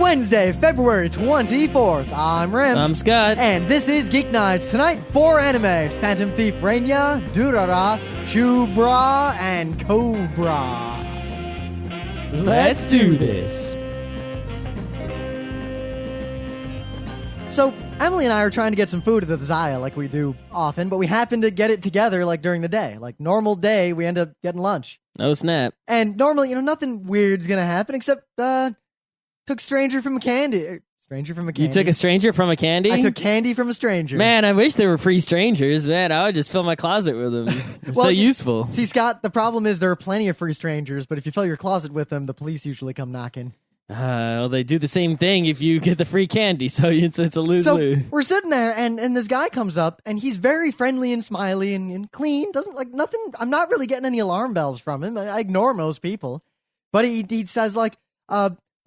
Wednesday, February 24th. I'm Rim. I'm Scott. And this is Geeknights. Tonight, 4 anime. Phantom Thief Reinya, Durarara, Chu-Bra, and Cobra. Let's do this. So, Emily and I are trying to get some food at the Zaya like we do often, but we happen to get it together like during the day. Like normal day, we end up getting lunch. Oh, snap. And normally, nothing weird's gonna happen except, took stranger from a candy. Stranger from a candy. You took a stranger from a candy? I took candy from a stranger. Man, I wish there were free strangers. Man, I would just fill my closet with them. They're so useful. See, Scott, the problem is there are plenty of free strangers, but if you fill your closet with them, the police usually come knocking. Well, they do the same thing if you get the free candy, so it's a lose-lose. So we're sitting there, and this guy comes up, and he's very friendly and smiley and clean. Doesn't like nothing. I'm not really getting any alarm bells from him. I ignore most people, but he says like,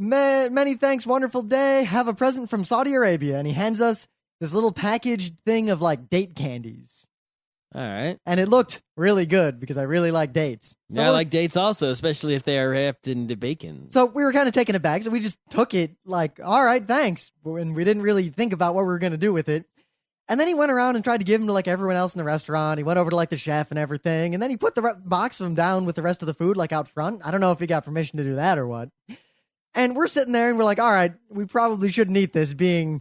many thanks, wonderful day. Have a present from Saudi Arabia, and he hands us this little packaged thing of like date candies. All right. And it looked really good because I really like dates. So yeah, I like dates also, especially if they are wrapped into bacon. So we were kind of taken aback, so we just took it like, all right, thanks. And we didn't really think about what we were going to do with it. And then he went around and tried to give them to like everyone else in the restaurant. He went over to like the chef and everything. And then he put the box of them down with the rest of the food like out front. I don't know if he got permission to do that or what. And we're sitting there and we're like, all right, we probably shouldn't eat this being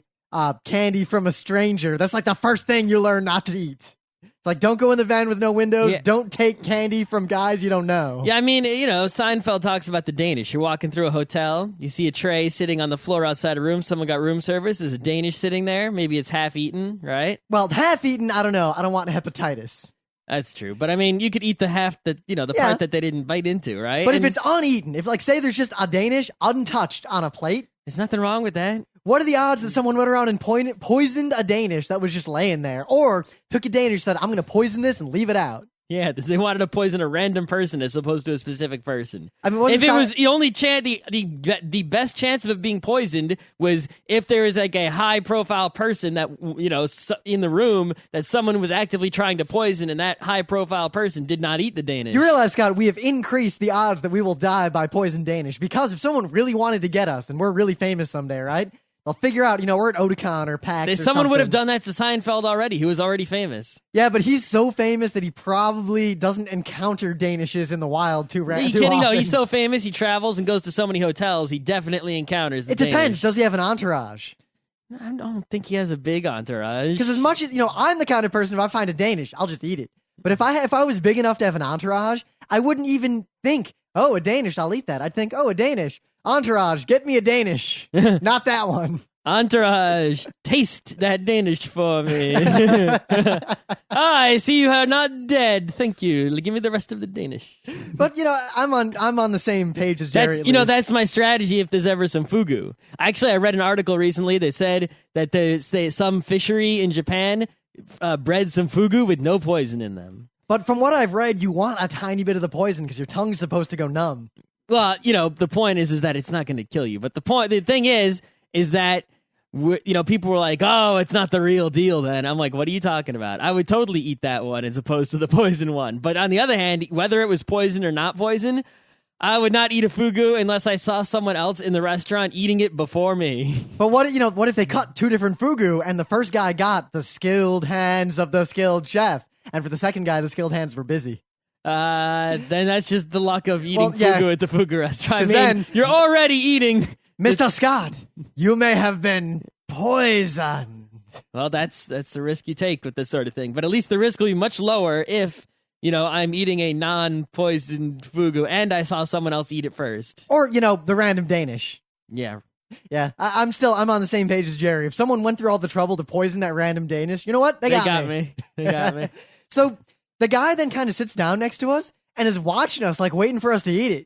candy from a stranger. That's like the first thing you learn not to eat. It's like, don't go in the van with no windows. Yeah. Don't take candy from guys you don't know. Yeah, I mean, Seinfeld talks about the Danish. You're walking through a hotel. You see a tray sitting on the floor outside a room. Someone got room service. There's a Danish sitting there. Maybe it's half-eaten, right? Well, half-eaten, I don't know. I don't want hepatitis. That's true. But, I mean, you could eat the half that, part that they didn't bite into, right? But if it's uneaten, if, like, say there's just a Danish untouched on a plate. There's nothing wrong with that. What are the odds that someone went around and poisoned a Danish that was just laying there? Or took a Danish and said, I'm going to poison this and leave it out? Yeah, they wanted to poison a random person as opposed to a specific person. I mean, if it was the only chance, the best chance of it being poisoned was if there is like a high-profile person that, in the room that someone was actively trying to poison, and that high-profile person did not eat the Danish. You realize, Scott, we have increased the odds that we will die by poisoned Danish because if someone really wanted to get us, and we're really famous someday, right? They'll figure out, we're at Otakon or PAX or someone something. would have done that to Seinfeld already. He was already famous. Yeah, but he's so famous that he probably doesn't encounter Danishes in the wild too Are you too kidding? often. No, he's so famous, he travels and goes to so many hotels, he definitely encounters the It depends. Danish. Does he have an entourage? I don't think he has a big entourage. Because as much as, I'm the kind of person, if I find a Danish, I'll just eat it. But if I was big enough to have an entourage, I wouldn't even think, oh, a Danish, I'll eat that. I'd think, oh, a Danish. Entourage, get me a Danish. Not that one. Entourage, taste that Danish for me. I see you are not dead. Thank you. Give me the rest of the Danish. But I'm on the same page as Jerry. That's my strategy if there's ever some fugu. Actually, I read an article recently that said that there's some fishery in Japan bred some fugu with no poison in them. But from what I've read, you want a tiny bit of the poison because your tongue's supposed to go numb. Well, the point is that it's not going to kill you. But the thing is that people were like, oh, it's not the real deal then. I'm like, what are you talking about? I would totally eat that one as opposed to the poison one. But on the other hand, whether it was poison or not poison, I would not eat a fugu unless I saw someone else in the restaurant eating it before me. But what if they cut two different fugu and the first guy got the skilled hands of the skilled chef, and for the second guy, the skilled hands were busy? Then that's just the luck of eating fugu at the fugu restaurant. I mean, then you're already eating... Mr. Scott, you may have been poisoned. Well, that's a risk you take with this sort of thing. But at least the risk will be much lower if, I'm eating a non-poisoned fugu and I saw someone else eat it first. Or, the random Danish. Yeah. Yeah, I'm on the same page as Jerry. If someone went through all the trouble to poison that random Danish, you know what? They got me. They got me. So the guy then kind of sits down next to us and is watching us, like waiting for us to eat it.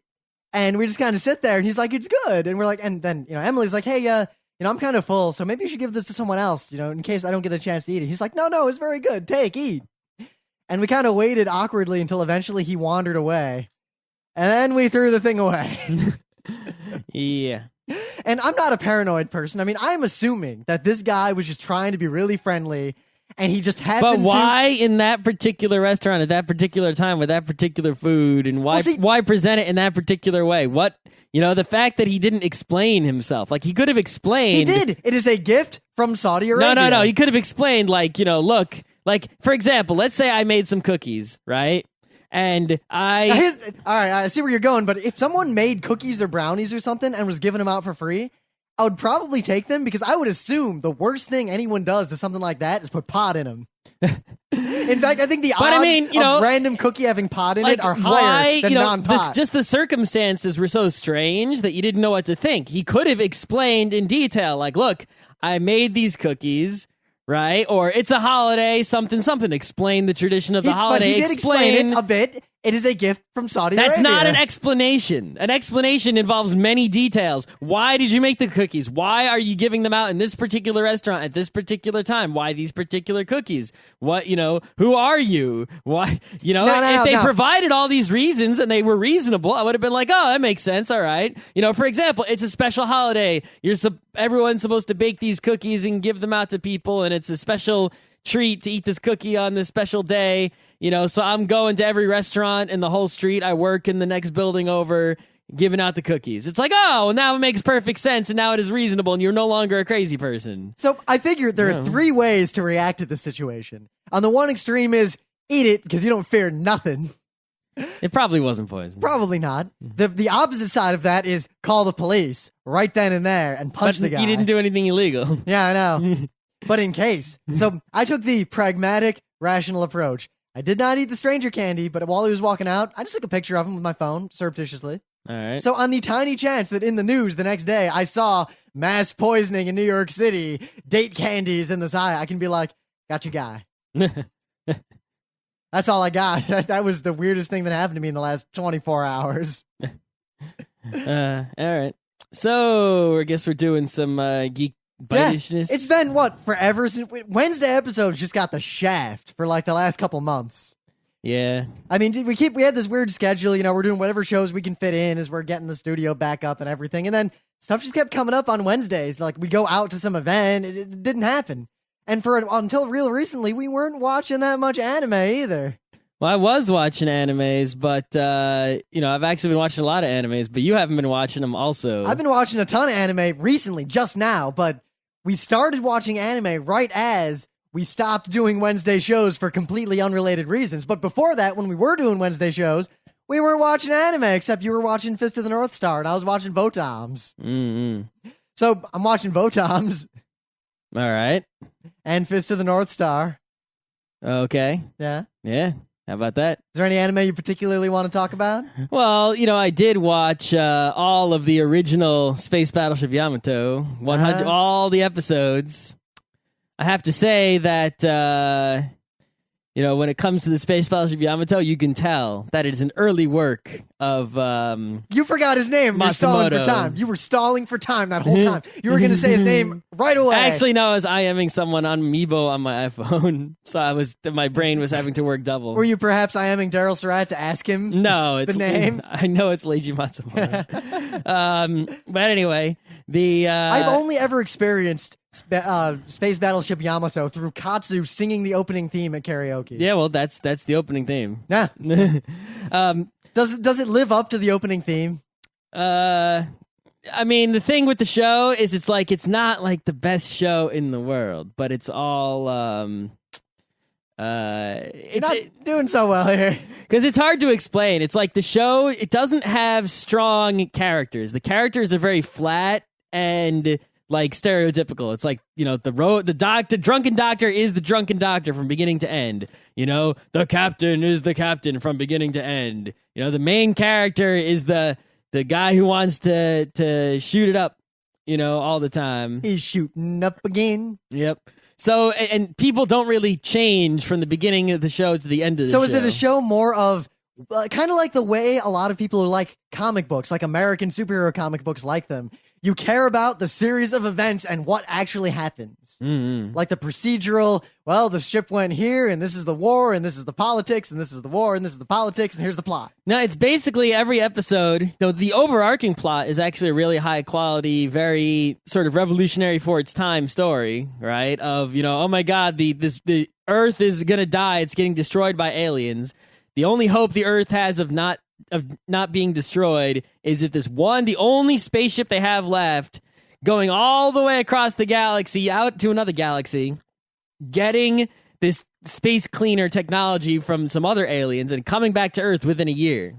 And we just kind of sit there, and he's like, it's good. And we're like, and then, Emily's like, hey, I'm kind of full, so maybe you should give this to someone else, in case I don't get a chance to eat it. He's like, no, it's very good. Eat. And we kind of waited awkwardly until eventually he wandered away. And then we threw the thing away. Yeah. And I'm not a paranoid person. I mean, I'm assuming that this guy was just trying to be really friendly and he just But happened why in that particular restaurant at that particular time with that particular food, and why present it in that particular way? What, the fact that he didn't explain himself, like he could have explained. He did. It is a gift from Saudi Arabia. No. He could have explained, like, look, like, for example, let's say I made some cookies, right? And all right, I see where you're going, but if someone made cookies or brownies or something and was giving them out for free, I would probably take them because I would assume the worst thing anyone does to something like that is put pot in them. In fact, I think the odds of random cookie having pot in it are higher than non-pot. Just the circumstances were so strange that you didn't know what to think. He could have explained in detail, like, look, I made these cookies, right? Or it's a holiday, something. Explain the tradition of the holiday. But he did explain it a bit. It is a gift from Saudi Arabia. That's not an explanation. An explanation involves many details. Why did you make the cookies? Why are you giving them out in this particular restaurant at this particular time? Why these particular cookies? What, who are you? Why, if they provided all these reasons and they were reasonable, I would have been like, oh, that makes sense. All right. For example, it's a special holiday. Everyone's supposed to bake these cookies and give them out to people, and it's a special treat to eat this cookie on this special day. So I'm going to every restaurant in the whole street I work in the next building over, giving out the cookies. It's like, oh, now it makes perfect sense, and now it is reasonable, and you're no longer a crazy person. So I figured there are 3 ways to react to this situation. On the one extreme is eat it because you don't fear nothing. It probably wasn't poison. Probably not. The opposite side of that is call the police right then and there and punch the guy. You didn't do anything illegal. Yeah, I know. But in case. So I took the pragmatic, rational approach. I did not eat the stranger candy, but while he was walking out, I just took a picture of him with my phone, surreptitiously. All right. So on the tiny chance that in the news the next day I saw mass poisoning in New York City, date candies in the sky, I can be like, got you, guy. That's all I got. That was the weirdest thing that happened to me in the last 24 hours. All right. So I guess we're doing some geek bitishness. Yeah, it's been forever since Wednesday episodes just got the shaft for like the last couple months. Yeah. I mean, we had this weird schedule, we're doing whatever shows we can fit in as we're getting the studio back up and everything. And then stuff just kept coming up on Wednesdays. Like we go out to some event. It didn't happen. And until real recently, we weren't watching that much anime either. Well, I was watching animes, but, I've actually been watching a lot of animes, but you haven't been watching them also. I've been watching a ton of anime recently, just now, but we started watching anime right as we stopped doing Wednesday shows for completely unrelated reasons. But before that, when we were doing Wednesday shows, we weren't watching anime, except you were watching Fist of the North Star, and I was watching Votoms. Mm-hmm. So I'm watching Votoms. All right. And Fist of the North Star. Okay. Yeah. How about that? Is there any anime you particularly want to talk about? Well, I did watch all of the original Space Battleship Yamato, 100, all the episodes. I have to say that, when it comes to the Space Battleship Yamato, you can tell that it is an early work of You forgot his name. You're stalling for time. You were stalling for time that whole time. You were going to say his name right away. Actually, no, I was IMing someone on Meebo on my iPhone, so my brain was having to work double. Were you perhaps IMing Daryl Surratt to ask him the name? I know it's Leiji Matsumoto. But anyway, I've only ever experienced Space Battleship Yamato through Katsu singing the opening theme at karaoke. Yeah, well, that's the opening theme. Yeah. Does it live up to the opening theme? I mean, the thing with the show is it's not like the best show in the world, but it's all You're not doing so well here. Because it's hard to explain. It's like the show, it doesn't have strong characters. The characters are very flat and like stereotypical. It's like, the drunken doctor is the drunken doctor from beginning to end. The captain is the captain from beginning to end. The main character is the guy who wants to shoot it up, all the time. He's shooting up again. Yep. So, and people don't really change from the beginning of the show to the end of the show. So is it a show more of kind of like the way a lot of people who like comic books, like American superhero comic books like them? You care about the series of events and what actually happens. Mm-hmm. Like the procedural, well, the ship went here, and this is the war, and this is the politics, and this is the war, and this is the politics, and here's the plot. No, it's basically every episode. Though the overarching plot is actually a really high quality, very sort of revolutionary for its time story, right? Of, oh my God, the Earth is gonna die. It's getting destroyed by aliens. The only hope the Earth has of not being destroyed is that the only spaceship they have left, going all the way across the galaxy out to another galaxy, getting this space cleaner technology from some other aliens and coming back to Earth within a year.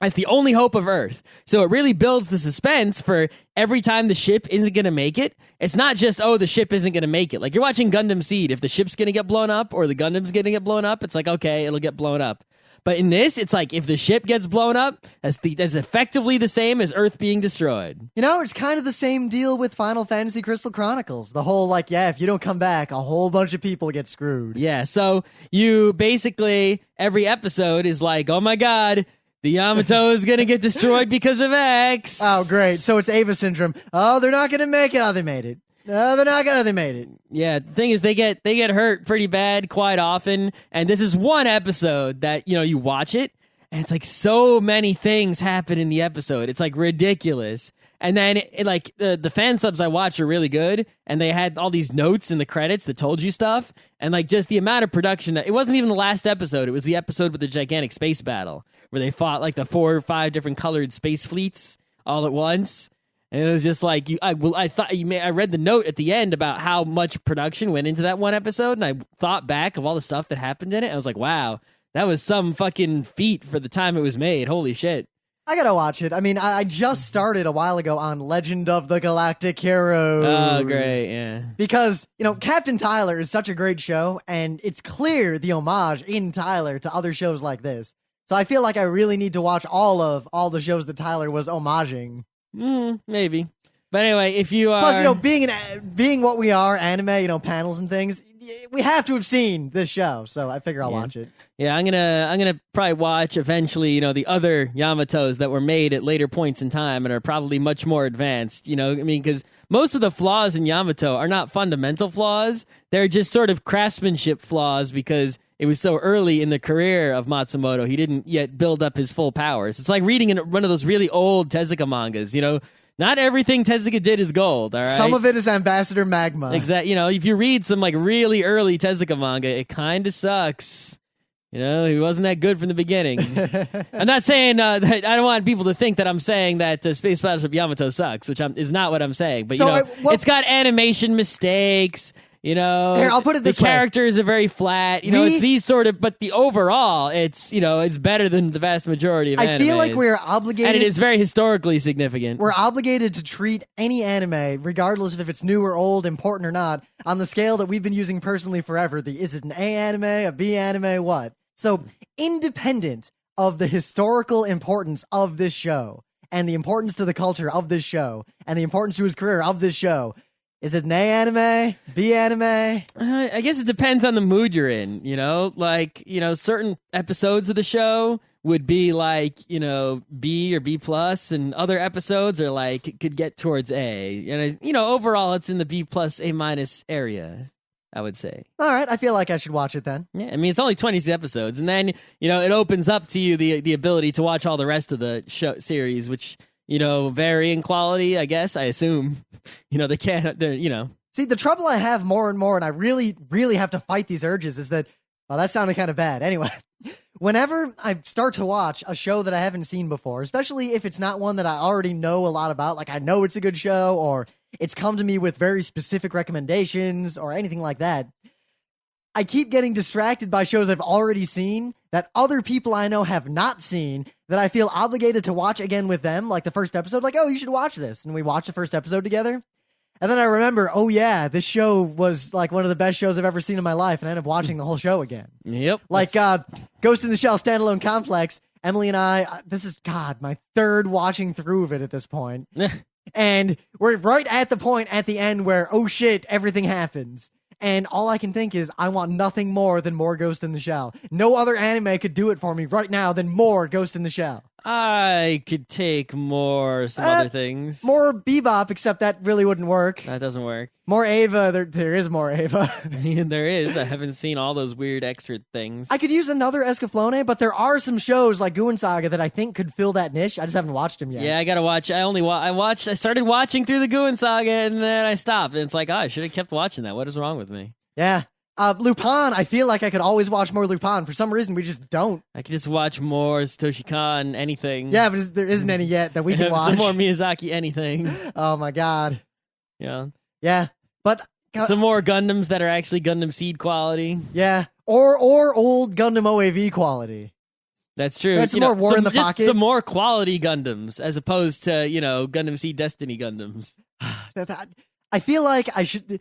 That's the only hope of Earth. So it really builds the suspense for every time the ship isn't going to make it. It's not just, the ship isn't going to make it. Like you're watching Gundam Seed. If the ship's going to get blown up or the Gundam's going to get blown up, it's like, okay, it'll get blown up. But in this, it's like if the ship gets blown up, that's effectively the same as Earth being destroyed. It's kind of the same deal with Final Fantasy Crystal Chronicles. The whole, if you don't come back, a whole bunch of people get screwed. Yeah, so you basically, every episode is like, oh my God, the Yamato is going to get destroyed because of X. Oh, great. So it's Ava Syndrome. Oh, they're not going to make it. Oh, they made it. No, they're not gonna. They made it. Yeah, the thing is, they get hurt pretty bad quite often, and this is one episode that you watch it, and it's like so many things happen in the episode. It's like ridiculous, and then the fan subs I watch are really good, and they had all these notes in the credits that told you stuff, and like just the amount of production. It wasn't even the last episode; it was the episode with the gigantic space battle where they fought like the 4 or 5 different colored space fleets all at once. And it was just like I read the note at the end about how much production went into that one episode, and I thought back of all the stuff that happened in it. I was like, wow, that was some fucking feat for the time it was made. Holy shit. I gotta watch it. I mean, I just started a while ago on Legend of the Galactic Heroes. Oh, great, yeah. Because, Captain Tyler is such a great show, and it's clear the homage in Tyler to other shows like this. So I feel like I really need to watch all the shows that Tyler was homaging. Maybe. But anyway, if you are... Plus, being what we are, anime, panels and things, we have to have seen this show, so I figure I'll watch it. Yeah, I'm gonna probably watch eventually, the other Yamatos that were made at later points in time and are probably much more advanced, because most of the flaws in Yamato are not fundamental flaws. They're just sort of craftsmanship flaws because it was so early in the career of Matsumoto, he didn't yet build up his full powers. It's like reading one of those really old Tezuka mangas, Not everything Tezuka did is gold, all right? Some of it is Ambassador Magma. Exactly. If you read some really early Tezuka manga, it kind of sucks. He wasn't that good from the beginning. I'm not saying that I don't want people to think that I'm saying that Space Battleship Yamato sucks, which is not what I'm saying. But, it's got animation mistakes. Here, I'll put it this way. The characters are very flat. It's these sort of, but the overall, it's better than the vast majority of animes. I feel like we're obligated, and it is very historically significant. We're obligated to treat any anime, regardless of if it's new or old, important or not, on the scale that we've been using personally forever. Is it an A anime, a B anime, what? So, independent of the historical importance of this show, and the importance to the culture of this show, and the importance to his career of this show. Is it an A anime? B anime? I guess it depends on the mood you're in, certain episodes of the show would be B or B plus, and other episodes are could get towards A. And overall it's in the B plus, A minus area, I would say. All right, I feel like I should watch it then. Yeah, I mean, it's only 20 episodes, and then, it opens up to you the ability to watch all the rest of the show series, which, vary in quality, I guess, I assume. They can't, See, the trouble I have more and more, and I really, really have to fight these urges, is that, well, that sounded kind of bad. Anyway, whenever I start to watch a show that I haven't seen before, especially if it's not one that I already know a lot about, like I know it's a good show, or it's come to me with very specific recommendations, or anything like that, I keep getting distracted by shows I've already seen that other people I know have not seen, that I feel obligated to watch again with them, like the first episode, like, oh, you should watch this. And we watch the first episode together. And then I remember, oh yeah, this show was like one of the best shows I've ever seen in my life, and I end up watching the whole show again. Yep. Like Ghost in the Shell Standalone Complex, Emily and I, this is, my third watching through of it at this point. And we're right at the point at the end where, oh shit, everything happens. And all I can think is, I want nothing more than more Ghost in the Shell. No other anime could do it for me right now than more Ghost in the Shell. I could take some other things. More Bebop, except that really wouldn't work. That doesn't work. More Ava. There is more Ava. There is. I haven't seen all those weird extra things. I could use another Escaflowne, but there are some shows like Guen Saga that I think could fill that niche. I just haven't watched them yet. Yeah, I gotta watch. I started watching through the Guen Saga, and then I stopped. And it's like, I should have kept watching that. What is wrong with me? Yeah. Lupin, I feel like I could always watch more Lupin. For some reason, we just don't. I could just watch more Satoshi Kon, anything. Yeah, but there isn't any yet that we can watch. Some more Miyazaki, anything. Oh, my God. Yeah. Yeah, but... Some more Gundams that are actually Gundam Seed quality. Yeah, or old Gundam OAV quality. That's true. That's more War in the just Pocket. Some more quality Gundams as opposed to, Gundam Seed Destiny Gundams. I feel like I should... There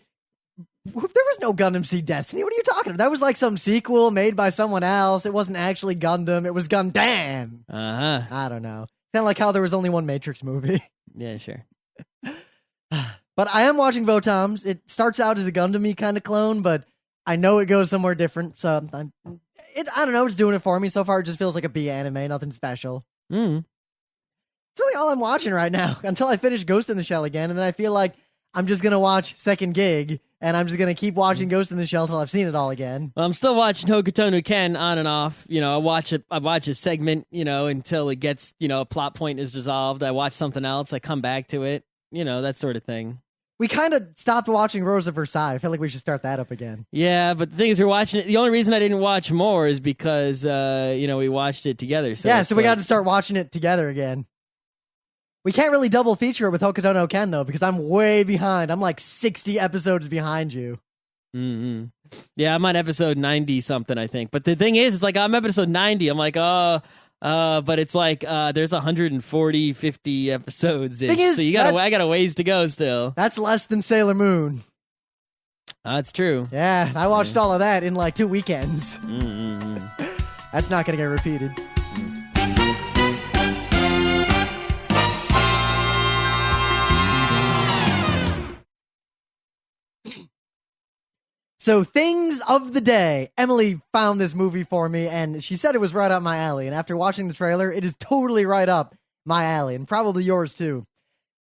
was no Gundam Seed Destiny. What are you talking about? That was like some sequel made by someone else. It wasn't actually Gundam. It was Gundam. Uh-huh. I don't know. Kind of like how there was only one Matrix movie. Yeah, sure. But I am watching Votoms. It starts out as a Gundam-y kind of clone, but I know it goes somewhere different. So I don't know. It's doing it for me. So far, it just feels like a B anime. Nothing special. Mm. It's really all I'm watching right now until I finish Ghost in the Shell again. And then I feel like I'm just going to watch Second Gig, and I'm just going to keep watching Ghost in the Shell until I've seen it all again. Well, I'm still watching Hokuto no Ken on and off. I watch a segment, until it gets, a plot point is dissolved. I watch something else. I come back to it. That sort of thing. We kind of stopped watching Rose of Versailles. I feel like we should start that up again. Yeah, but the thing is, we're watching it. The only reason I didn't watch more is because, we watched it together. So yeah, so we got to start watching it together again. We can't really double feature it with Hokuto no Ken, though, because I'm way behind. I'm like 60 episodes behind you. Mm-hmm. Yeah, I'm on episode 90-something, I think. But the thing is, it's like, I'm episode 90. I'm like, but it's like there's 140, 50 episodes in. So I got a ways to go still. That's less than Sailor Moon. That's true. Yeah, I watched all of that in like 2 weekends. Mm-hmm. That's not going to get repeated. So, things of the day. Emily found this movie for me, and she said it was right up my alley. And after watching the trailer, it is totally right up my alley, and probably yours too.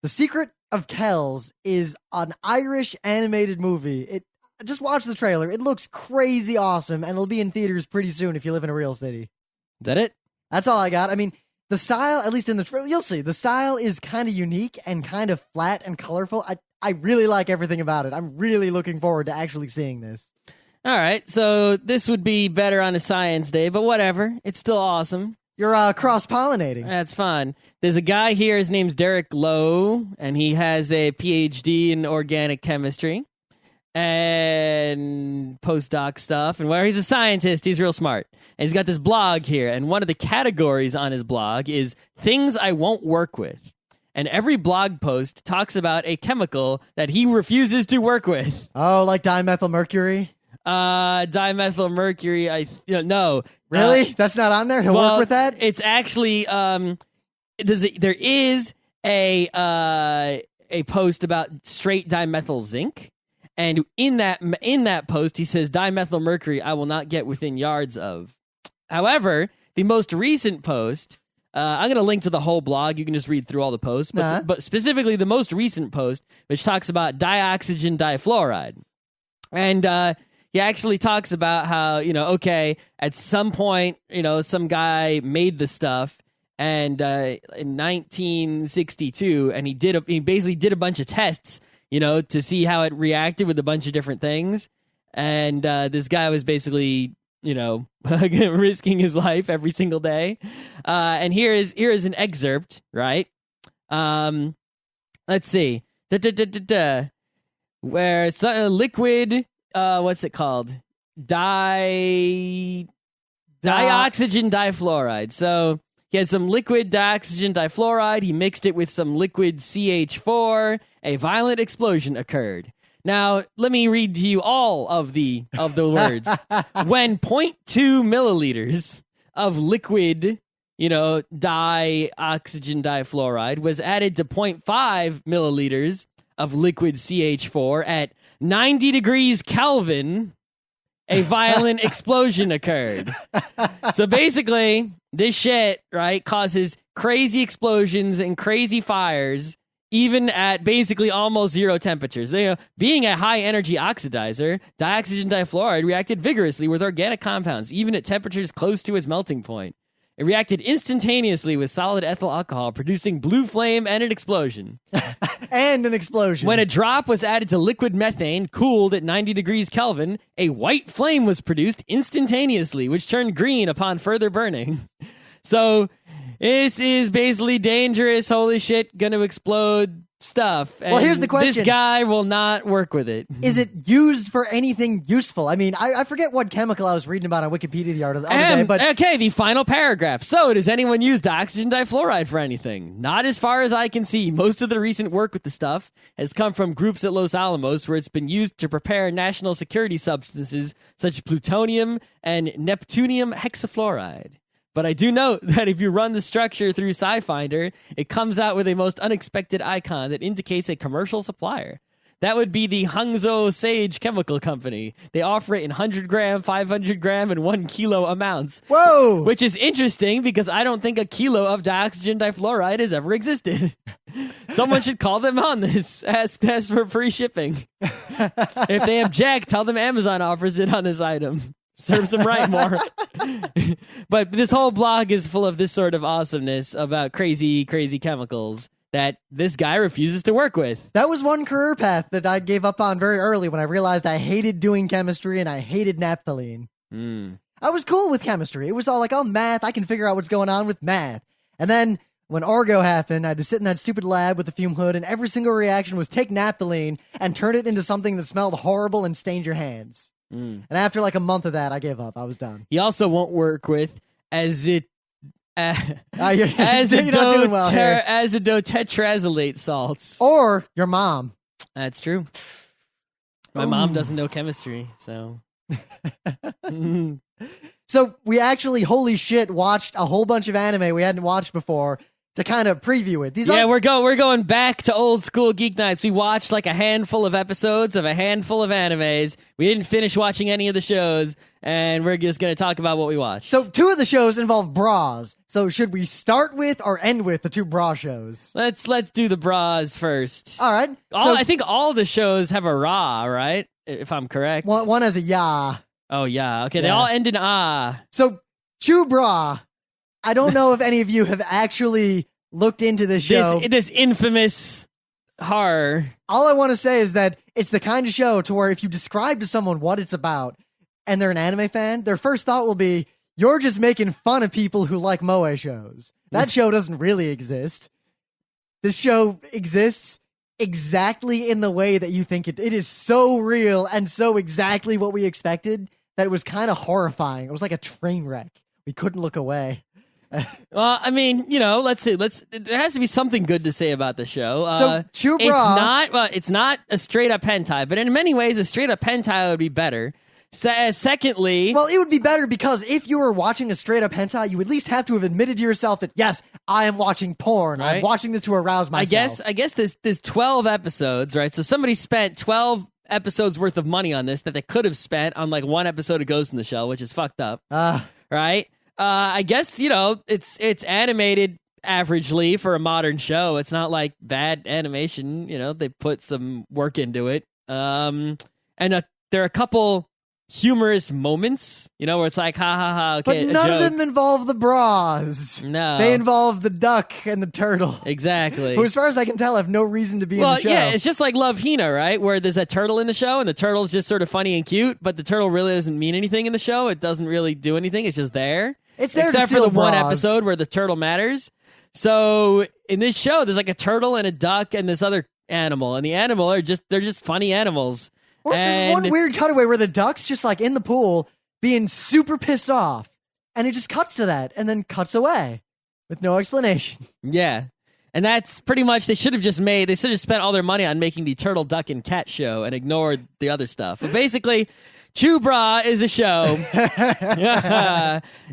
The Secret of Kells is an Irish animated movie. Just watch the trailer. It looks crazy awesome, and it'll be in theaters pretty soon if you live in a real city. Is that it? That's all I got. I mean, the style, at least in the trailer, you'll see, the style is kind of unique and kind of flat and colorful. I really like everything about it. I'm really looking forward to actually seeing this. All right, so this would be better on a science day, but whatever. It's still awesome. You're cross-pollinating. That's fun. There's a guy here, his name's Derek Lowe, and he has a PhD in organic chemistry and postdoc stuff, and where he's a scientist, he's real smart. And he's got this blog here, and one of the categories on his blog is things I won't work with. And every blog post talks about a chemical that he refuses to work with. Oh, like dimethylmercury? Dimethylmercury, no. Really? That's not on there? He'll work with that? It's actually, there is a post about straight dimethyl zinc. And in that post, he says, dimethylmercury I will not get within yards of. However, the most recent post... I'm going to link to the whole blog. You can just read through all the posts. But specifically, the most recent post, which talks about dioxygen difluoride. And he actually talks about how, at some point, some guy made the stuff. And in 1962, and he basically did a bunch of tests, to see how it reacted with a bunch of different things. And this guy was basically... risking his life every single day. And here is an excerpt, right? Let's see. Where liquid, what's it called? Dioxygen difluoride. So he had some liquid dioxygen difluoride. He mixed it with some liquid CH4. A violent explosion occurred. Now, let me read to you all of the words. When 0.2 milliliters of liquid, dioxygen difluoride was added to 0.5 milliliters of liquid CH4 at 90 degrees Kelvin, a violent explosion occurred. So basically, this shit, right, causes crazy explosions and crazy fires, even at basically almost zero temperatures. Being a high-energy oxidizer, dioxygen difluoride reacted vigorously with organic compounds, even at temperatures close to its melting point. It reacted instantaneously with solid ethyl alcohol, producing blue flame and an explosion. And an explosion. When a drop was added to liquid methane, cooled at 90 degrees Kelvin, a white flame was produced instantaneously, which turned green upon further burning. So, this is basically dangerous, holy shit, gonna explode stuff. And well, here's the question. This guy will not work with it. Is it used for anything useful? I mean, I forget what chemical I was reading about on Wikipedia the other day, but... Okay, the final paragraph. So, does anyone use oxygen difluoride for anything? Not as far as I can see. Most of the recent work with the stuff has come from groups at Los Alamos, where it's been used to prepare national security substances such as plutonium and neptunium hexafluoride. But I do note that if you run the structure through SciFinder, it comes out with a most unexpected icon that indicates a commercial supplier. That would be the Hangzhou Sage Chemical Company. They offer it in 100 gram, 500 gram, and 1 kilo amounts. Whoa! Which is interesting because I don't think a kilo of dioxygen difluoride has ever existed. Someone should call them on this. Ask for free shipping. If they object, tell them Amazon offers it on this item. Serves them right more. But this whole blog is full of this sort of awesomeness about crazy, crazy chemicals that this guy refuses to work with. That was one career path that I gave up on very early when I realized I hated doing chemistry and I hated naphthalene. I was cool with chemistry. It was all like, oh, math, I can figure out what's going on with math. And then when Orgo happened, I had to sit in that stupid lab with the fume hood, and every single reaction was take naphthalene and turn it into something that smelled horrible and stained your hands. And after like a month of that, I gave up. I was done. He also won't work with dotetrazolate salts. Or your mom. That's true. My mom doesn't know chemistry, so... So we actually, holy shit, watched a whole bunch of anime we hadn't watched before to kind of preview it. We're going back to old school Geeknights. We watched like a handful of episodes of a handful of animes. We didn't finish watching any of the shows, and we're just going to talk about what we watched. So 2 of the shows involve bras. So should we start with or end with the 2 bra shows? Let's do the bras first. All right. I think all the shows have a ra, right? If I'm correct. One has a ya. Oh, yeah. Okay, They all end in ah. So Chu-Bra, I don't know if any of you have actually looked into this show. This infamous horror. All I want to say is that it's the kind of show to where if you describe to someone what it's about and they're an anime fan, their first thought will be, you're just making fun of people who like moe shows. That show doesn't really exist. This show exists exactly in the way that you think it. It is so real and so exactly what we expected that it was kind of horrifying. It was like a train wreck. We couldn't look away. Well, I mean, let's see. There has to be something good to say about the show. So Chu-Bra, it's not a straight up hentai, but in many ways, a straight up hentai would be better. Secondly, well, it would be better because if you were watching a straight up hentai, you would at least have to have admitted to yourself that yes, I am watching porn. Right? I'm watching this to arouse myself. I guess there's 12 episodes, right? So somebody spent 12 episodes worth of money on this that they could have spent on like 1 episode of Ghost in the Shell, which is fucked up, right? I guess, it's animated averagely for a modern show. It's not like bad animation, they put some work into it. And there are a couple humorous moments, where it's like, ha ha ha, okay. But none of them involve the bras. No. They involve the duck and the turtle. Exactly. Who, as far as I can tell, have no reason to be in the show. Yeah, it's just like Love Hina, right? Where there's a turtle in the show, and the turtle's just sort of funny and cute, but the turtle really doesn't mean anything in the show. It doesn't really do anything. It's just there. It's there except to steal for the bras. one episode where the turtle matters. So in this show, there's like a turtle and a duck and this other animal, and the animal they're just funny animals. Or there's one weird cutaway where the duck's just like in the pool being super pissed off, and it just cuts to that and then cuts away with no explanation. Yeah. And that's pretty much, they should have spent all their money on making the turtle, duck, and cat show and ignored the other stuff. But basically, Chu-Bra is a show,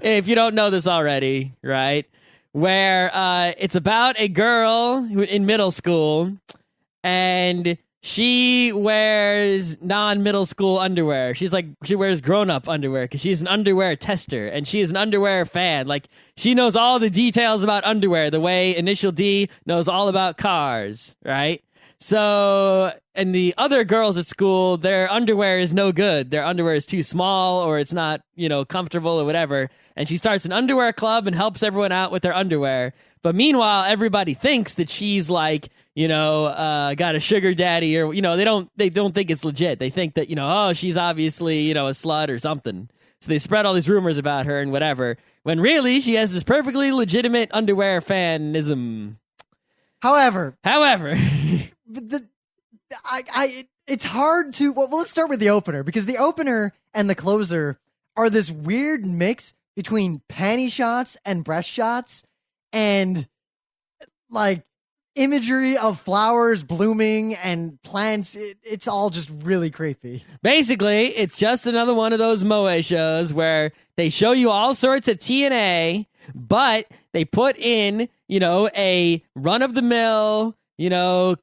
if you don't know this already, right, where it's about a girl in middle school, and she wears non-middle school underwear. She wears grown-up underwear because she's an underwear tester and she is an underwear fan. Like, she knows all the details about underwear the way Initial D knows all about cars, right? So, and the other girls at school, their underwear is no good. Their underwear is too small or it's not, comfortable or whatever. And she starts an underwear club and helps everyone out with their underwear. But meanwhile, everybody thinks that she's like, got a sugar daddy or, they don't think it's legit. They think that, oh, she's obviously, a slut or something. So they spread all these rumors about her and whatever. When really she has this perfectly legitimate underwear fanism. However, it's hard to. Well, let's start with the opener because the opener and the closer are this weird mix between panty shots and breast shots and like imagery of flowers blooming and plants. It's all just really creepy. Basically, it's just another one of those moe shows where they show you all sorts of TNA, but they put in, a run-of-the-mill,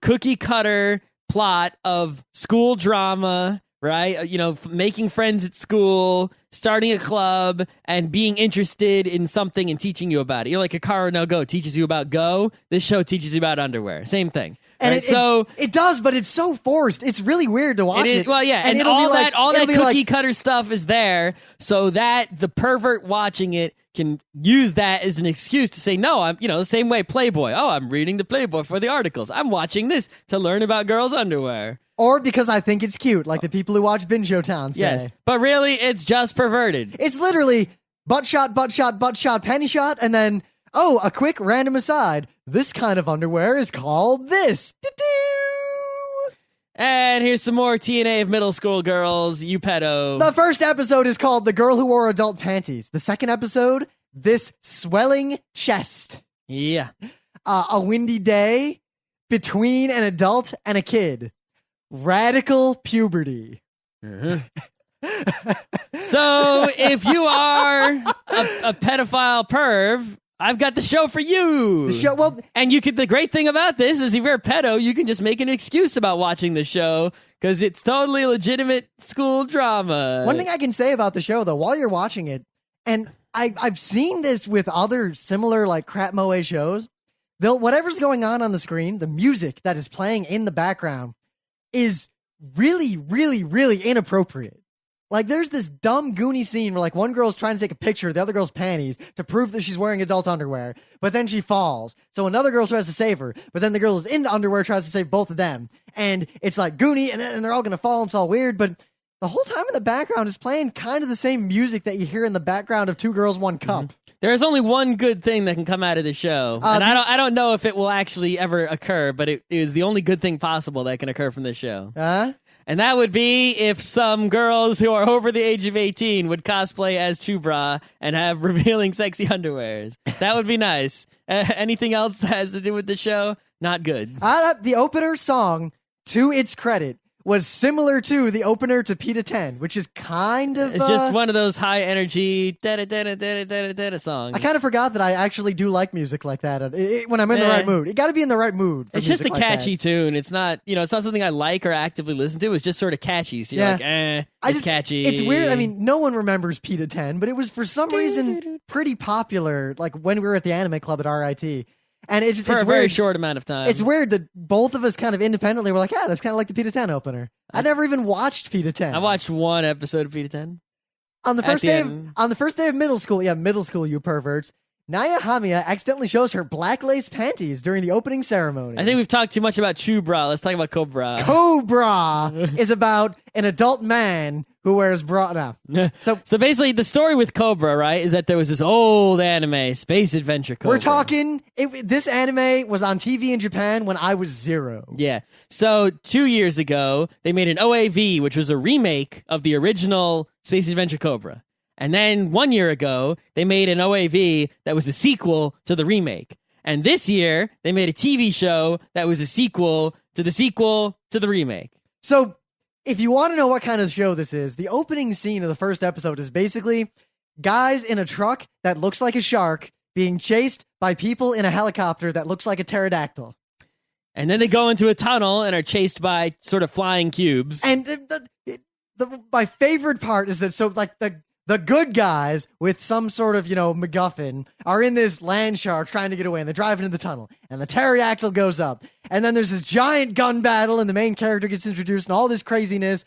cookie-cutter plot of school drama, right? Making friends at school, starting a club, and being interested in something and teaching you about it. Like a Car No Go teaches you about Go, this show teaches you about underwear. Same thing. And right? it does, but it's so forced. It's really weird to watch it. Well, yeah, and all that cookie cutter stuff is there so that the pervert watching it can use that as an excuse to say, no, I'm, the same way Playboy. Oh, I'm reading the Playboy for the articles. I'm watching this to learn about girls' underwear. Or because I think it's cute, like the people who watch Binge Town say. Yes, but really, it's just perverted. It's literally butt shot, panty shot, and then, oh, a quick random aside. This kind of underwear is called this. Do-do. And here's some more TNA of middle school girls, you pedo. The first episode is called The Girl Who Wore Adult Panties. The second episode, This Swelling Chest. Yeah. A windy day between an adult and a kid. Radical puberty. Mm-hmm. So if you are a pedophile perv, I've got the show for you. And the great thing about this is if you're a pedo, you can just make an excuse about watching the show because it's totally legitimate school drama. One thing I can say about the show, though, while you're watching it, and I've seen this with other similar like crap moe shows, whatever's going on the screen, the music that is playing in the background is really, really, really inappropriate. Like, there's this dumb Goonie scene where, like, one girl's trying to take a picture of the other girl's panties to prove that she's wearing adult underwear, but then she falls. So another girl tries to save her, but then the girl who's in underwear tries to save both of them. And it's like Goonie, and they're all going to fall, and it's all weird, but the whole time in the background is playing kind of the same music that you hear in the background of Two Girls, One Cup. Mm-hmm. There is only one good thing that can come out of the show, and I don't know if it will actually ever occur, but it is the only good thing possible that can occur from this show. And that would be if some girls who are over the age of 18 would cosplay as Chu-Bra and have revealing sexy underwears. That would be nice. Anything else that has to do with the show? Not good. The opener song, to its credit, was similar to the opener to Pita 10, which is kind of... It's just one of those high-energy songs. I kind of forgot that I actually do like music like that when I'm in the right mood. You got to be in the right mood for It's just a like catchy that. tune. It's not, it's not something I like or actively listen to. It's just sort of catchy. So you're like, it's catchy. It's weird. I mean, no one remembers Pita 10, but it was for some reason pretty popular, like when we were at the anime club at RIT. And it's for a very short amount of time. It's weird that both of us kind of independently were like, yeah, that's kind of like the Pita 10 opener. I never even watched Pita 10. I watched one episode of Pita 10. On the first day of middle school, middle school, you perverts, Naya Hamiya accidentally shows her black lace panties during the opening ceremony. I think we've talked too much about Chu-Bra. Let's talk about Cobra. Cobra is about an adult man who wears bra now. So basically, the story with Cobra, right, is that there was this old anime, Space Adventure Cobra. We're talking, this anime was on TV in Japan when I was 0. Yeah. So 2 years ago, they made an OAV, which was a remake of the original Space Adventure Cobra. And then 1 year ago, they made an OAV that was a sequel to the remake. And this year, they made a TV show that was a sequel to the remake. So if you want to know what kind of show this is, the opening scene of the first episode is basically guys in a truck that looks like a shark being chased by people in a helicopter that looks like a pterodactyl. And then they go into a tunnel and are chased by sort of flying cubes. And my favorite part is that the good guys with some sort of, MacGuffin are in this land shark trying to get away, and they're driving in the tunnel, and the pterodactyl goes up, and then there's this giant gun battle, and the main character gets introduced, and all this craziness,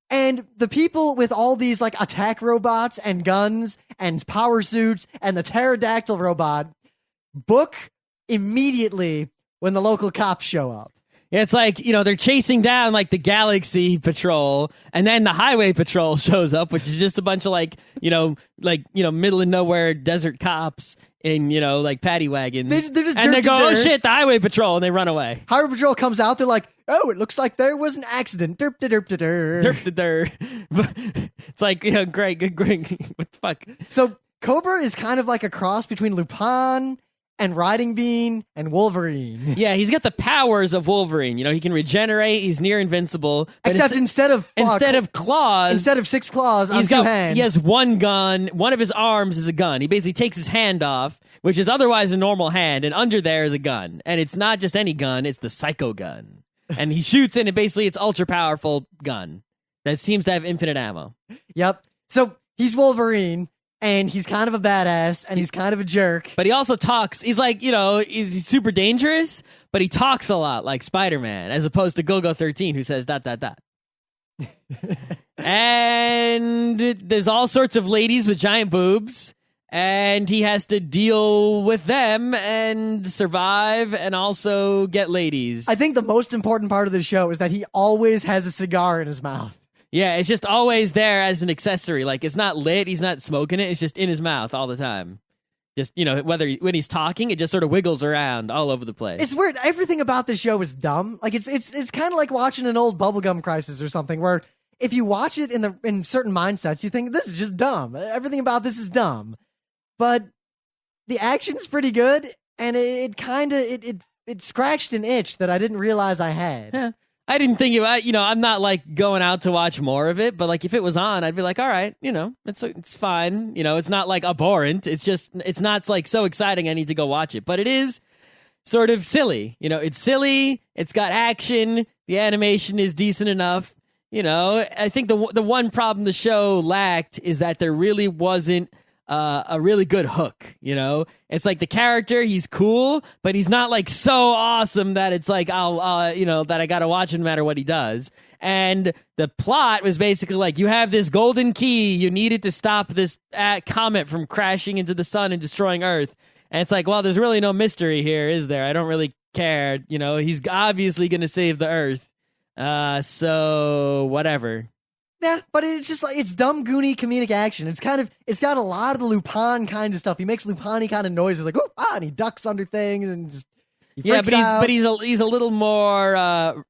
and the people with all these, like, attack robots and guns and power suits and the pterodactyl robot book immediately when the local cops show up. It's like, they're chasing down like the Galaxy Patrol, and then the Highway Patrol shows up, which is just a bunch of middle of nowhere desert cops in, like paddy wagons. They're just and they go, oh shit, the Highway Patrol, and they run away. Highway Patrol comes out, they're like, oh, it looks like there was an accident. Derp da derp da der. Derp da der. It's like, great, good, great. What the fuck? So Cobra is kind of like a cross between Lupin and Riding Bean and Wolverine. Yeah, he's got the powers of Wolverine. He can regenerate. He's near invincible. Except instead of claws, instead of 6 claws on 2 hands, he has one gun. One of his arms is a gun. He basically takes his hand off, which is otherwise a normal hand, and under there is a gun. And it's not just any gun; it's the Psycho gun. And he shoots in, and basically it's ultra powerful gun that seems to have infinite ammo. Yep. So he's Wolverine. And he's kind of a badass, and he's kind of a jerk. But he also talks. He's like, he's super dangerous, but he talks a lot like Spider-Man, as opposed to Go-Go 13, who says ... And there's all sorts of ladies with giant boobs, and he has to deal with them and survive and also get ladies. I think the most important part of the show is that he always has a cigar in his mouth. Yeah, it's just always there as an accessory. Like, it's not lit, he's not smoking it, it's just in his mouth all the time. Just, when he's talking, it just sort of wiggles around all over the place. It's weird. Everything about this show is dumb. Like, it's kind of like watching an old Bubblegum Crisis or something, where if you watch it in certain mindsets, you think, this is just dumb. Everything about this is dumb. But the action's pretty good, and it scratched an itch that I didn't realize I had. Yeah. I didn't think about, I'm not like going out to watch more of it, but like if it was on, I'd be like, all right, it's fine. It's not like abhorrent. It's just, it's not like so exciting I need to go watch it, but it is sort of silly. It's silly. It's got action. The animation is decent enough. I think the one problem the show lacked is that there really wasn't a really good hook. It's like the character, he's cool, but he's not like so awesome that it's like I'll that I gotta watch him no matter what he does. And the plot was basically like, you have this golden key, you need it to stop this comet from crashing into the sun and destroying Earth. And it's like, well, there's really no mystery here, is there? I don't really care. He's obviously gonna save the Earth. So whatever. Yeah, but it's just like, it's dumb, goony comedic action. It's got a lot of the Lupin kind of stuff. He makes Lupin kind of noises like, and he ducks under things and just, he freaks out. But he's a little more,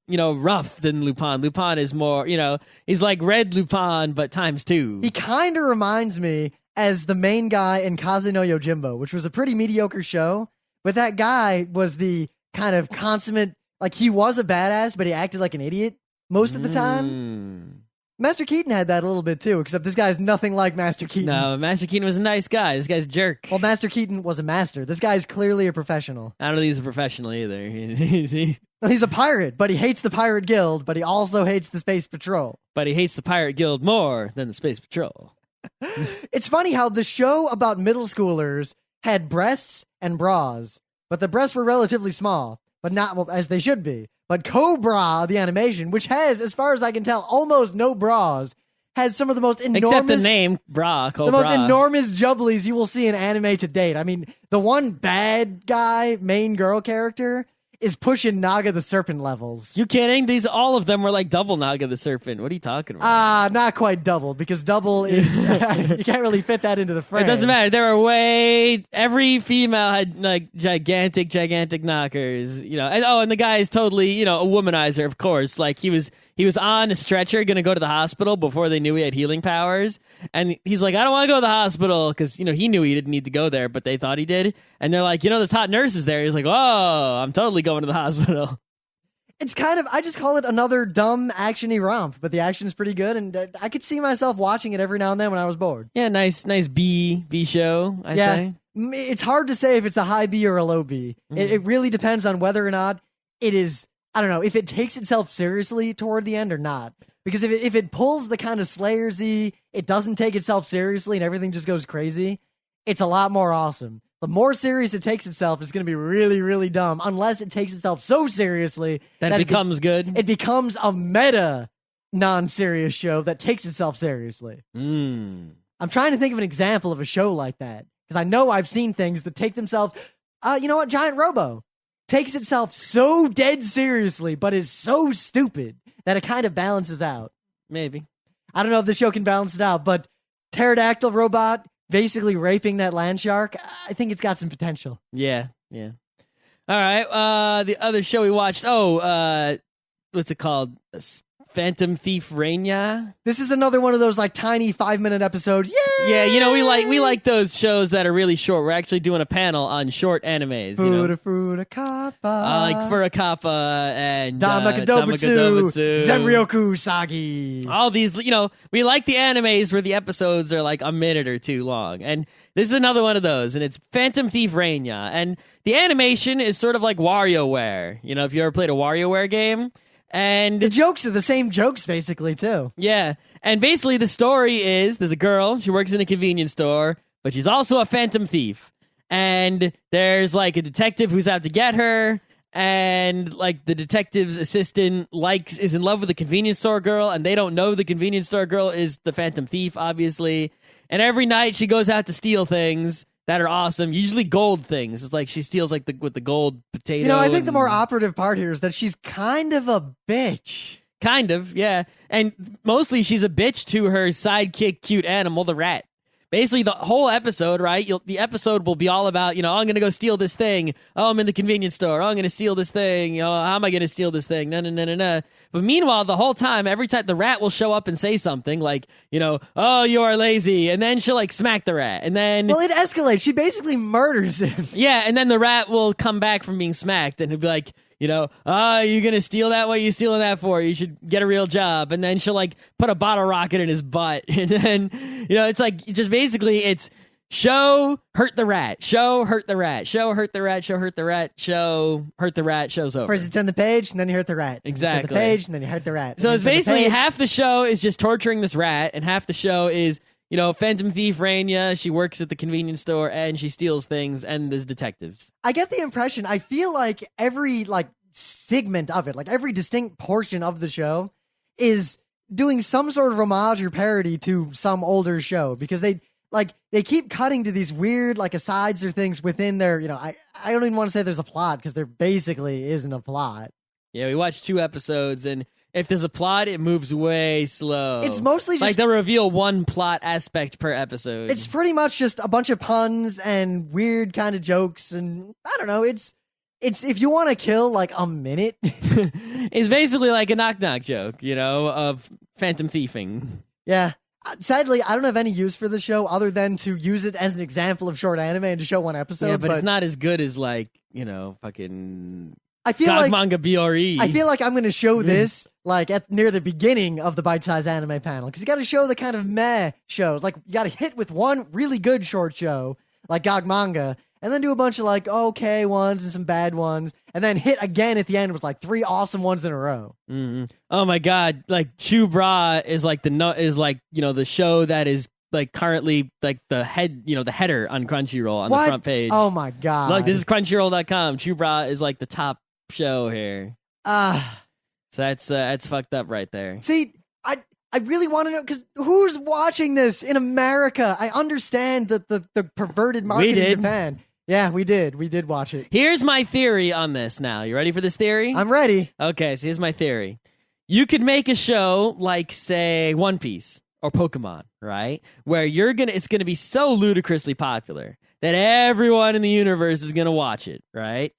rough than Lupin. Lupin is more, he's like Red Lupin, but times 2. He kind of reminds me as the main guy in Kaze no Yojimbo, which was a pretty mediocre show, but that guy was the kind of consummate, like he was a badass, but he acted like an idiot most of the time. Master Keaton had that a little bit too, except this guy's nothing like Master Keaton. No, Master Keaton was a nice guy. This guy's a jerk. Well, Master Keaton was a master. This guy's clearly a professional. I don't think he's a professional either. He's a pirate, but he hates the Pirate Guild, but he also hates the Space Patrol. But he hates the Pirate Guild more than the Space Patrol. It's funny how the show about middle schoolers had breasts and bras, but the breasts were relatively small, but not as they should be. But Cobra, the animation, which has, as far as I can tell, almost no bras, has some of the most enormous... Except the name, Bra, Cobra. The most enormous jubblies you will see in anime to date. I mean, the one bad guy, main girl character, is pushing Naga the Serpent levels. You kidding? All of them were like double Naga the Serpent. What are you talking about? Not quite double, because double is... you can't really fit that into the frame. It doesn't matter. There were every female had like gigantic knockers, and the guy is totally, a womanizer, of course. Like he was on a stretcher going to go to the hospital before they knew he had healing powers. And he's like, I don't want to go to the hospital because, he knew he didn't need to go there, but they thought he did. And they're like, this hot nurse is there. He's like, oh, I'm totally going to the hospital. It's kind of, I just call it another dumb action-y romp, but the action is pretty good. And I could see myself watching it every now and then when I was bored. Yeah, nice B show, I say. It's hard to say if it's a high B or a low B. It really depends on whether or not it is, I don't know, if it takes itself seriously toward the end or not. Because if it pulls the kind of Slayersy, it doesn't take itself seriously and everything just goes crazy, it's a lot more awesome. The more serious it takes itself, it's going to be really, really dumb, unless it takes itself so seriously that it becomes good. It becomes a meta non-serious show that takes itself seriously. I'm trying to think of an example of a show like that, because I know I've seen things that take themselves, you know what, Giant Robo takes itself so dead seriously, but is so stupid that it kind of balances out. Maybe. I don't know if the show can balance it out, but Pterodactyl Robot basically raping that land shark, I think it's got some potential. Yeah. All right. The other show we watched, what's it called? Phantom Thief Reinya. This is another one of those like tiny 5-minute episodes. Yay! Yeah, you know, we like those shows that are really short. We're actually doing a panel on short animes. Fuda Kappa. Like Furakappa and Damakadobutsu, Zenryoku Sagi. All these, you know, we like the animes where the episodes are like a minute or two long. And this is another one of those, and it's Phantom Thief Reinya. And the animation is sort of like WarioWare. You know, if you ever played a WarioWare game. And the jokes are the same jokes, basically, too. Yeah. And basically, the story is there's a girl, she works in a convenience store, but she's also a phantom thief. And there's like a detective who's out to get her, and like the detective's assistant is in love with the convenience store girl, and they don't know the convenience store girl is the phantom thief, obviously. And every night she goes out to steal things that are awesome, usually gold things. It's like she steals like with the gold potato. You know, I think the more operative part here is that she's kind of a bitch. Kind of, yeah. And mostly she's a bitch to her sidekick cute animal, the rat. Basically, the whole episode, right? The episode will be all about, you know, I'm going to go steal this thing. Oh, I'm in the convenience store. Oh, I'm going to steal this thing. You know, how am I going to steal this thing? No. But meanwhile, the whole time, every time the rat will show up and say something like, you know, oh, you are lazy. And then she'll like smack the rat. And then... Well, it escalates. She basically murders him. Yeah, and then the rat will come back from being smacked and he'll be like, you know, oh, you're going to steal that? What are you stealing that for? You should get a real job. And then she'll like put a bottle rocket in his butt. And then, you know, it's like just basically it's show, hurt the rat, show, hurt the rat, show, hurt the rat, show, hurt the rat, show, hurt the rat, show's over. First you turn the page and then you hurt the rat. Exactly. You turn the page and then you hurt the rat. So it's basically half the show is just torturing this rat and half the show is, you know, Phantom Thief Reinya, she works at the convenience store and she steals things and there's detectives. I get the impression, I feel like every like segment of it, like every distinct portion of the show is doing some sort of homage or parody to some older show because they keep cutting to these weird like asides or things within their, you know, I don't even want to say there's a plot because there basically isn't a plot. Yeah, we watched 2 episodes and if there's a plot, it moves way slow. It's mostly just... like they'll reveal one plot aspect per episode. It's pretty much just a bunch of puns and weird kind of jokes and I don't know, it's if you want to kill like a minute. It's basically like a knock-knock joke, you know, of phantom thieving. Yeah. Sadly, I don't have any use for the show other than to use it as an example of short anime and to show one episode. Yeah, but it's not as good as like, you know, fucking... I feel like manga BRE. I feel like I'm going to show this like near the beginning of the bite-sized anime panel because you got to show the kind of meh shows. Like you got to hit with one really good short show like Gog Manga, and then do a bunch of like okay ones and some bad ones, and then hit again at the end with like 3 awesome ones in a row. Mm-hmm. Oh my god! Like Chu-Bra is like the show that is like currently like the header on Crunchyroll on the front page. Oh my god! Look, this is Crunchyroll.com. Chu-Bra is like the top show here. So that's fucked up right there. See, I really want to know because who's watching this in America? I understand that the perverted market in Japan. Yeah, we did. We did watch it. Here's my theory on this now. You ready for this theory? I'm ready. Okay, so here's my theory. You could make a show like, say, One Piece or Pokemon, right? Where it's gonna be so ludicrously popular that everyone in the universe is gonna watch it, right?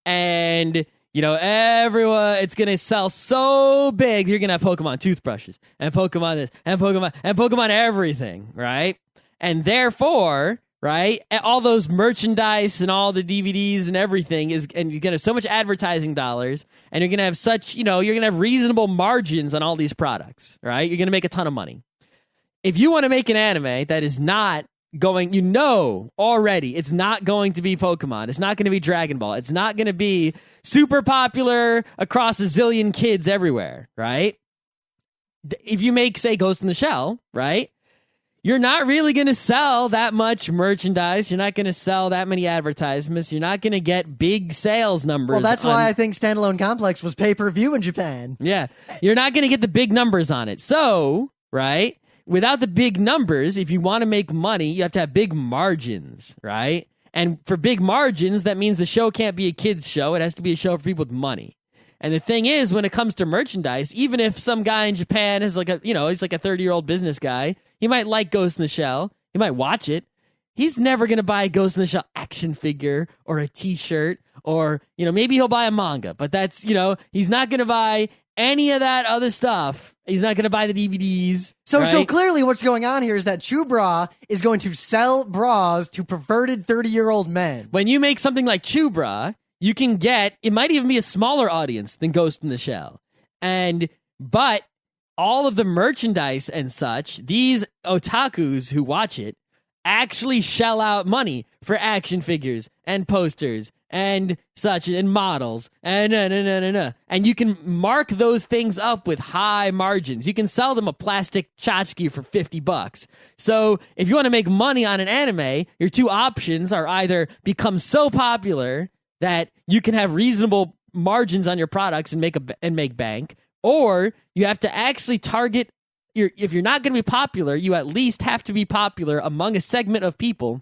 And you know, it's going to sell so big, you're going to have Pokemon toothbrushes, and Pokemon this, and Pokemon everything, right? And therefore, right, all those merchandise and all the DVDs and everything and you're going to have so much advertising dollars, and you're going to have such, you know, you're going to have reasonable margins on all these products, right? You're going to make a ton of money. If you want to make an anime that is not going, already, it's not going to be Pokemon. It's not going to be Dragon Ball. It's not going to be super popular across a zillion kids everywhere, right? If you make, say, Ghost in the Shell, right? You're not really going to sell that much merchandise. You're not going to sell that many advertisements. You're not going to get big sales numbers. Well, that's why I think Standalone Complex was pay-per-view in Japan. Yeah. You're not going to get the big numbers on it. So, right, without the big numbers, if you want to make money, you have to have big margins, right? And for big margins, that means the show can't be a kid's show. It has to be a show for people with money. And the thing is, when it comes to merchandise, even if some guy in Japan is like he's like a 30-year-old business guy, he might like Ghost in the Shell. He might watch it. He's never going to buy a Ghost in the Shell action figure or a t-shirt or, maybe he'll buy a manga. But that's, he's not going to buy any of that other stuff. He's not going to buy the DVDs. So clearly what's going on here is that Chu-Bra is going to sell bras to perverted 30-year-old men. When you make something like Chu-Bra, you can get, it might even be a smaller audience than Ghost in the Shell. But all of the merchandise and such, these otakus who watch it actually shell out money for action figures and posters and such and models and you can mark those things up with high margins. You can sell them a plastic tchotchke for $50. So if you want to make money on an anime, your two options are either become so popular that you can have reasonable margins on your products and make bank, or you have to actually target if you're not going to be popular, you at least have to be popular among a segment of people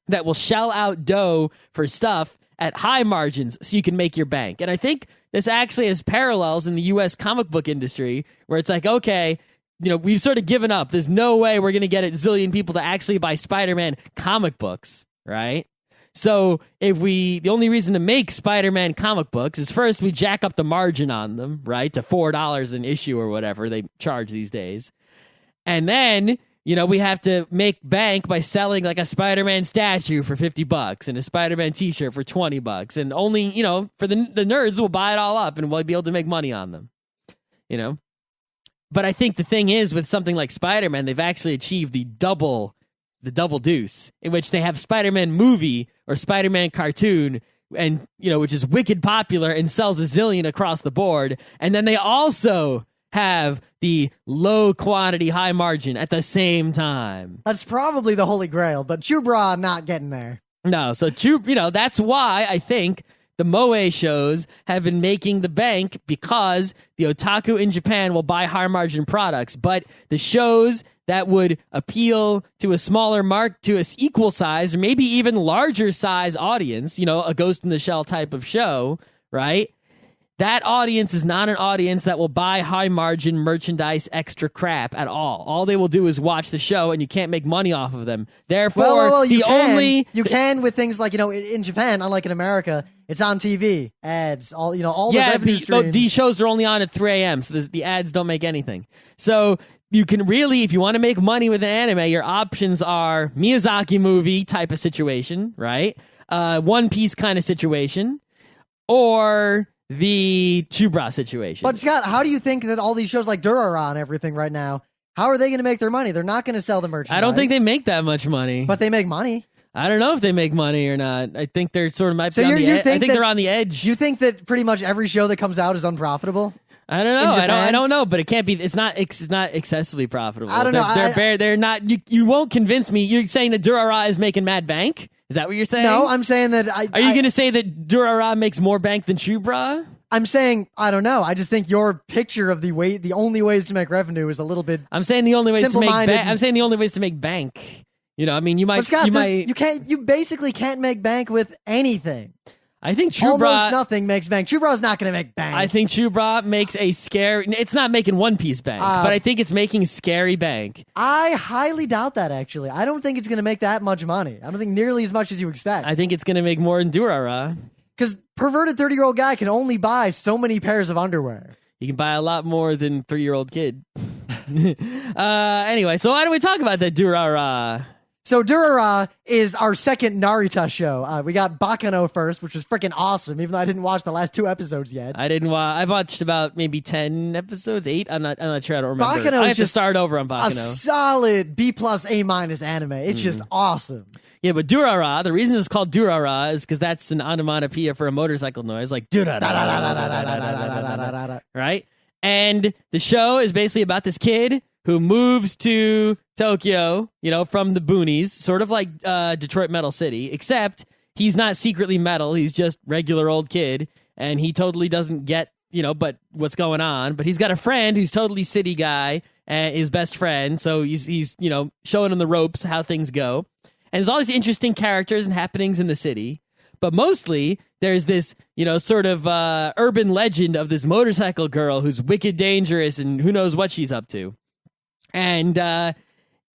that will shell out dough for stuff at high margins so you can make your bank. And I think this actually has parallels in the US comic book industry where it's like, okay, we've sort of given up. There's no way we're going to get a zillion people to actually buy Spider-Man comic books, right? So the only reason to make Spider-Man comic books is first we jack up the margin on them, right, to $4 an issue or whatever they charge these days. And then, we have to make bank by selling like a Spider-Man statue for $50 and a Spider-Man t-shirt for $20. And only, for the nerds will buy it all up and we'll be able to make money on them, But I think the thing is with something like Spider-Man, they've actually achieved the double deuce, in which they have Spider-Man movie or Spider-Man cartoon, and which is wicked popular and sells a zillion across the board, and then they also have the low quantity, high margin at the same time. That's probably the holy grail, but Chu-Bra not getting there. No, so that's why I think the Moe shows have been making the bank, because the otaku in Japan will buy high margin products, but the shows that would appeal to a smaller to an equal size or maybe even larger size audience, a Ghost in the Shell type of show, right? That audience is not an audience that will buy high margin merchandise extra crap at all. All they will do is watch the show, and you can't make money off of them. Therefore, you can with things like, in Japan, unlike in America, it's on TV, ads, all the revenue streams. These shows are only on at 3 a.m., so the ads don't make anything. So you can really, if you want to make money with an anime, your options are Miyazaki movie type of situation, right? One Piece kind of situation, or the Chu-Bra situation. But Scott, how do you think that all these shows like Durarara and everything right now, how are they going to make their money? They're not going to sell the merchandise. I don't think they make that much money. But they make money. I don't know if they make money or not. I think they're sort of might be on the edge. I think they're on the edge. You think that pretty much every show that comes out is unprofitable? I don't know. I don't know, but it can't be. It's not excessively profitable. I don't know. They're not. You won't convince me. You're saying that Durarara is making mad bank? Is that what you're saying? No, I'm saying that. Are you going to say that Durarara makes more bank than Chu-Bra? I'm saying I don't know. I just think your picture of the only ways to make revenue is a little bit. I'm saying the only ways to make bank. I'm saying the only ways to make bank. I mean, you might. But Scott, you basically can't make bank with anything. I think Chu-Bra... Almost nothing makes bank. Chu-Bra's not going to make bank. I think Chu-Bra makes a scary... It's not making One Piece bank, but I think it's making scary bank. I highly doubt that, actually. I don't think it's going to make that much money. I don't think nearly as much as you expect. I think it's going to make more than Durarara. Because perverted 30-year-old guy can only buy so many pairs of underwear. He can buy a lot more than 3-year-old kid. Anyway, so why don't we talk about that Durarara? So Durarara is our second Narita show. We got Bakano first, which was freaking awesome, even though I didn't watch the last 2 episodes yet. I didn't watch. I've watched about maybe 10 episodes, 8. I'm not sure. I don't remember. Bakano I is have to start over on Bakano. A solid B+ A- anime. It's just awesome. Yeah, but Durarara, the reason it's called Durarara is because that's an onomatopoeia for a motorcycle noise, like Durarara, right? And the show is basically about this kid who moves to Tokyo, from the boonies, sort of like Detroit Metal City, except he's not secretly metal. He's just regular old kid, and he totally doesn't get, but what's going on. But he's got a friend who's totally city guy, his best friend, so he's showing him the ropes, how things go. And there's all these interesting characters and happenings in the city. But mostly, there's this, sort of urban legend of this motorcycle girl who's wicked dangerous and who knows what she's up to. And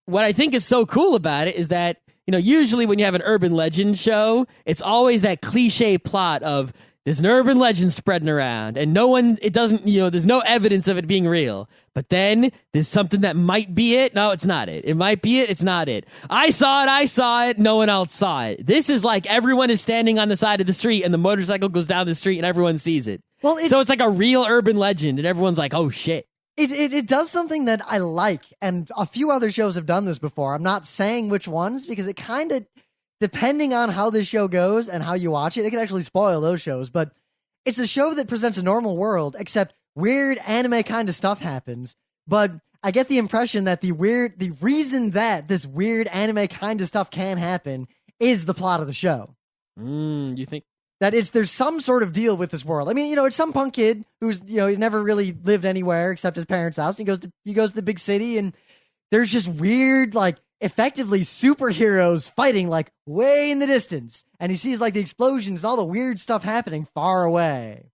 what I think is so cool about it is that, usually when you have an urban legend show, it's always that cliche plot of there's an urban legend spreading around and there's no evidence of it being real. But then there's something that might be it. No, it's not it. It might be it. It's not it. I saw it. No one else saw it. This is like everyone is standing on the side of the street and the motorcycle goes down the street and everyone sees it. So it's like a real urban legend and everyone's like, oh shit. It does something that I like, and a few other shows have done this before. I'm not saying which ones because it kind of, depending on how this show goes and how you watch it, it can actually spoil those shows. But it's a show that presents a normal world, except weird anime kind of stuff happens. But I get the impression that the reason that this weird anime kind of stuff can happen is the plot of the show. You think? That there's some sort of deal with this world. I mean, it's some punk kid who's, he's never really lived anywhere except his parents' house. He goes to the big city, and there's just weird, like, effectively superheroes fighting, like, way in the distance. And he sees, like, the explosions and all the weird stuff happening far away.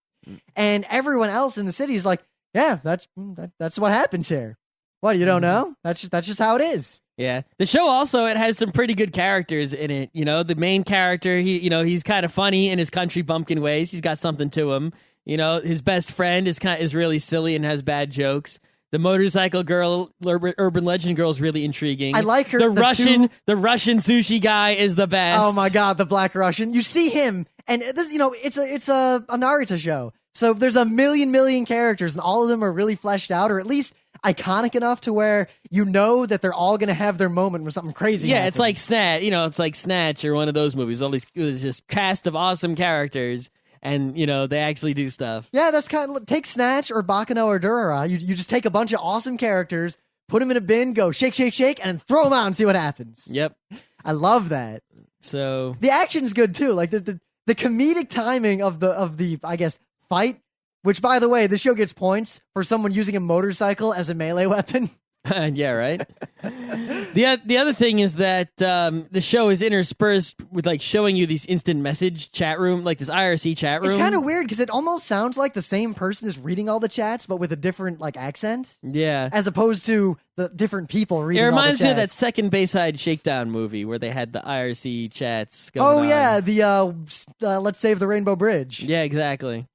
And everyone else in the city is like, yeah, that's what happens here. What, you don't know? That's just how it is. Yeah. The show also, it has some pretty good characters in it. The main character, he's kind of funny in his country bumpkin ways. He's got something to him. His best friend is really silly and has bad jokes. The motorcycle girl, urban legend girl, is really intriguing. I like her. The Russian sushi guy is the best. Oh my god, the Black Russian! You see him, and this, it's a Naruto show. So there's a million characters, and all of them are really fleshed out, or at least iconic enough to where that they're all going to have their moment when something crazy happens. It's like Snatch. It's like Snatch or one of those movies. All these, it was just cast of awesome characters. And, they actually do stuff. Yeah, that's kind of, take Snatch or Bakano or Durarara. You just take a bunch of awesome characters, put them in a bin, go shake, and throw them out and see what happens. Yep. I love that. So the action's good too. Like the comedic timing of the I guess, fight, which, by the way, the show gets points for someone using a motorcycle as a melee weapon. Yeah, right. The other thing is that the show is interspersed with like showing you these instant message chat room, like this IRC chat room. It's kind of weird because it almost sounds like the same person is reading all the chats, but with a different like accent. Yeah, as opposed to the different people reading. It reminds all the me of that second Bayside Shakedown movie where they had the IRC chats going on. Oh yeah, the Let's Save the Rainbow Bridge. Yeah, exactly.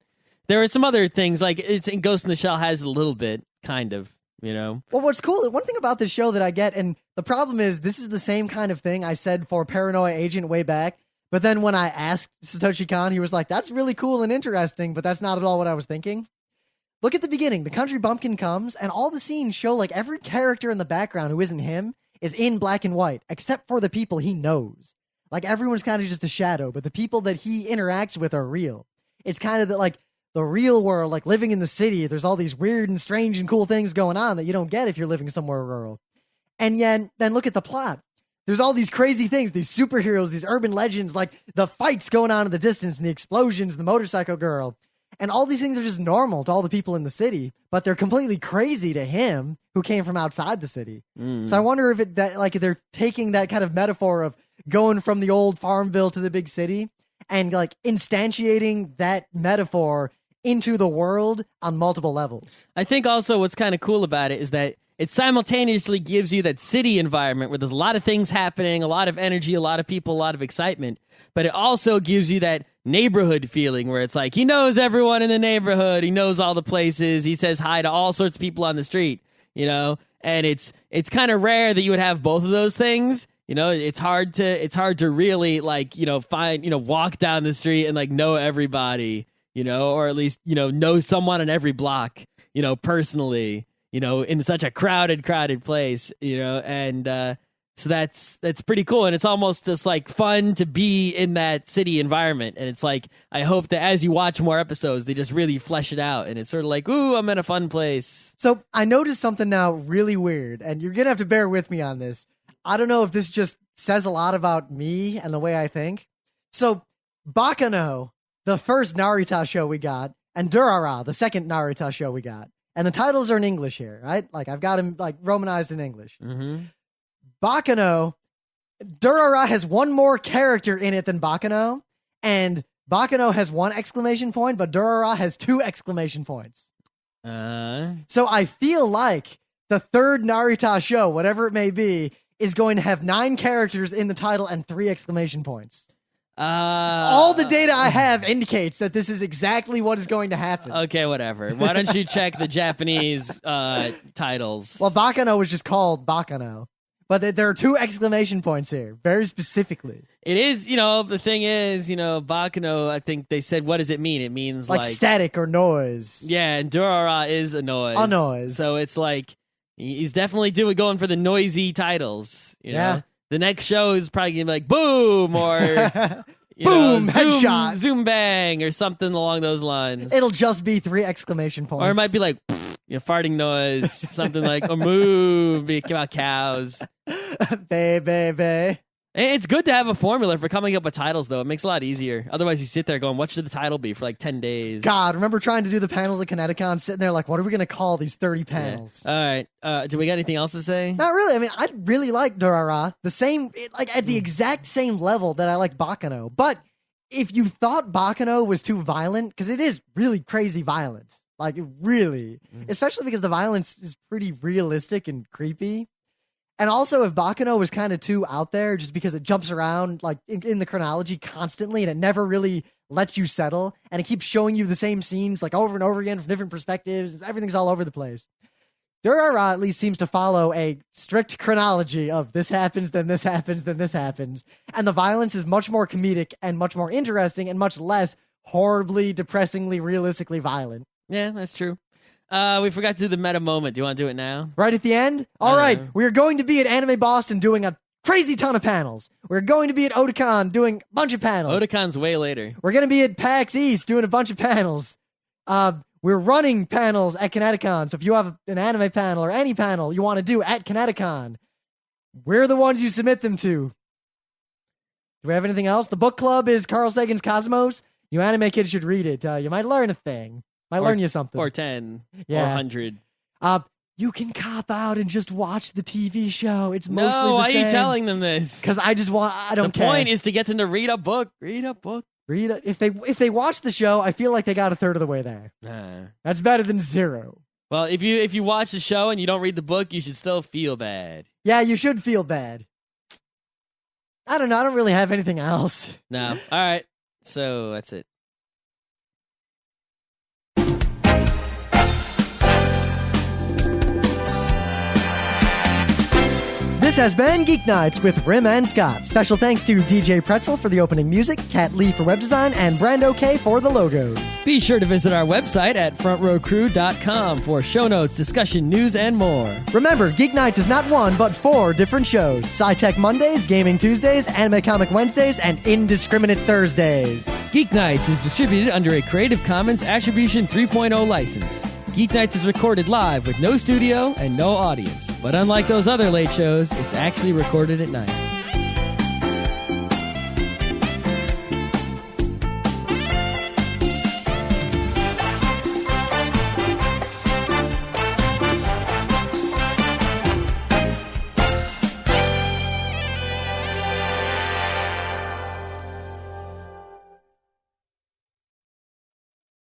There are some other things like it's in Ghost in the Shell has a little bit, kind of. Well, what's cool, one thing about this show that I get, and the problem is this is the same kind of thing I said for Paranoia Agent way back, but then when I asked Satoshi Kon, he was like, that's really cool and interesting, but that's not at all what I was thinking. Look at the beginning. The country bumpkin comes, and all the scenes show like every character in the background who isn't him is in black and white, except for the people he knows. Like, everyone's kind of just a shadow, but the people that he interacts with are real. It's kind of the real world, like living in the city, there's all these weird and strange and cool things going on that you don't get if you're living somewhere rural. And yet, then look at the plot. There's all these crazy things, these superheroes, these urban legends, like the fights going on in the distance and the explosions, the motorcycle girl. And all these things are just normal to all the people in the city, but they're completely crazy to him who came from outside the city. So I wonder if they're taking that kind of metaphor of going from the old Farmville to the big city and like instantiating that metaphor into the world on multiple levels. I think also what's kind of cool about it is that it simultaneously gives you that city environment where there's a lot of things happening, a lot of energy, a lot of people, a lot of excitement, but it also gives you that neighborhood feeling where it's like he knows everyone in the neighborhood, he knows all the places, he says hi to all sorts of people on the street, and it's kind of rare that you would have both of those things, You know, it's hard to really like, you know, find, you know, walk down the street and like know everybody, you know, or at least, you know someone in every block, you know, personally, you know, in such a crowded place, you know, and so that's pretty cool. And it's almost just like fun to be in that city environment. And it's like, I hope that as you watch more episodes, they just really flesh it out. And it's sort of like, ooh, I'm in a fun place. So I noticed something now really weird, and you're going to have to bear with me on this. I don't know if this just says a lot about me and the way I think. So Bakano, the first Narita show we got, and Durarara, the second Narita show we got. And the titles are in English here, right? Like I've got them like romanized in English. Mm-hmm. Bakano, Durarara has one more character in it than Bakano, and Bakano has 1 exclamation point, but Durarara has 2 exclamation points. So I feel like the third Narita show, whatever it may be, is going to have 9 characters in the title and 3 exclamation points. All the data I have indicates that this is exactly what is going to happen. Okay, whatever. Why don't you check the Japanese titles? Well, Bakano was just called Bakano. But there are 2 exclamation points here, very specifically. It is, you know, the thing is, you know, Bakano, I think they said, what does it mean? It means like static or noise. Yeah, and Durarara is a noise. A noise. So it's like, he's definitely going for the noisy titles. You know? The next show is probably going to be like, boom, or boom, headshot. Zoom bang, or something along those lines. It'll just be 3 exclamation points. Or it might be like, you know, farting noise, something like, or moo, be about cows. Baby. It's good to have a formula for coming up with titles, though. It makes it a lot easier. Otherwise, you sit there going, what should the title be for like 10 days? God, remember trying to do the panels at Kineticon, sitting there like, what are we going to call these 30 panels? Yeah. All right. Do we got anything else to say? Not really. I mean, I really like Durarara. Like at the exact same level that I like Bakano. But if you thought Bakano was too violent, because it is really crazy violent. Like, really. Especially because the violence is pretty realistic and creepy. And also, if Bakano was kind of too out there, just because it jumps around like in the chronology constantly and it never really lets you settle, and it keeps showing you the same scenes like over and over again from different perspectives, everything's all over the place. Durarara at least seems to follow a strict chronology of this happens, then this happens, then this happens. And the violence is much more comedic and much more interesting and much less horribly, depressingly, realistically violent. Yeah, that's true. We forgot to do the meta moment. Do you want to do it now? Right at the end? All right. We are going to be at Anime Boston doing a crazy ton of panels. We're going to be at Otakon doing a bunch of panels. Otakon's way later. We're going to be at PAX East doing a bunch of panels. We're running panels at Kineticon. So if you have an anime panel or any panel you want to do at Kineticon, we're the ones you submit them to. Do we have anything else? The book club is Carl Sagan's Cosmos. You anime kids should read it. You might learn a thing. Might learn you something. Or 10. Or 100. You can cop out and just watch the TV show. It's mostly the same. No, why are you telling them this? Because I don't care. The point is to get them to read a book. Read a book. If they watch the show, I feel like they got a third of the way there. That's better than 0. Well, if you watch the show and you don't read the book, you should still feel bad. Yeah, you should feel bad. I don't know. I don't really have anything else. No. All right. So that's it. This has been Geeknights with Rim and Scott. Special thanks to DJ Pretzel for the opening music, Kat Lee for web design, and Brando K for the logos. Be sure to visit our website at frontrowcrew.com for show notes, discussion, news, and more. Remember, Geeknights is not 1, but 4 different shows. Sci-Tech Mondays, Gaming Tuesdays, Anime Comic Wednesdays, and Indiscriminate Thursdays. Geeknights is distributed under a Creative Commons Attribution 3.0 license. Geeknights is recorded live with no studio and no audience. But unlike those other late shows, it's actually recorded at night.